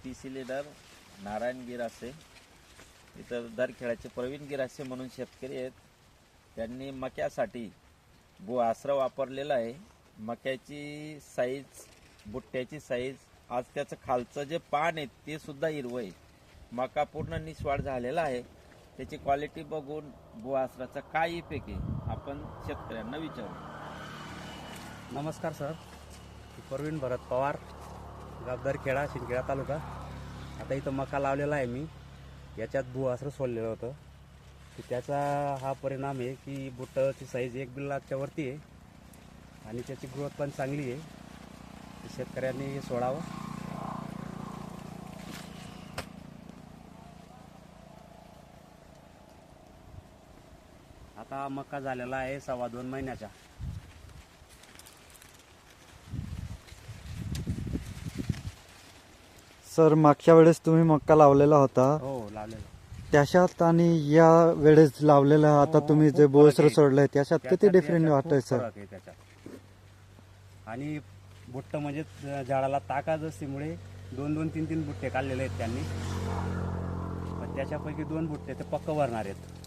TC leader Narayan Girase, इतर दरखेळाचे प्रवीण गिरासे म्हणून शेतकरी आहेत. त्यांनी मक्यासाठी आसरा वापरलेला आहे. मक्याची साईज, बुट्ट्याची साईज, आज त्याचं खालचं जे पान आहे ते सुद्धा हिरवं आहे. मका पूर्ण निस्वाड झालेला आहे. त्याची क्वालिटी बघून आसराचा काय इफेक्ट आहे आपण शेतकऱ्यांना विचारू. नमस्कार सर, प्रवीण भरत पवार, गाव दरखेडा, शिंदखेडा तालुका. आता इथं मका लावलेला आहे मी. याच्यात आसरं सोडलेलं होतं, की त्याचा हा परिणाम आहे की बुटाची साईज 1 बिल्लाच्या वरती आहे आणि त्याची ग्रोथ पण चांगली आहे. शेतकऱ्यांनी हे सोडावं. आता मका झालेला आहे 2.25 महिन्याचा. सर, मागच्या वेळेस तुम्ही मक्का लावलेला होता, हो लावलेला. त्याच्यात आणि या वेळेस लावलेला आता तुम्ही जे बोसर सोडलंय त्याच्यात किती डिफरंट वाटतंय सर? फरक आहे त्याच्यात. आणि बुट्ट म्हणजे झाडाला ताकद असल्यामुळे 2-2, 3-3 बुट्टे काढलेले आहेत त्यांनी. पण त्याच्यापैकी 2 बुट्टे ते पक्क भरणार आहेत.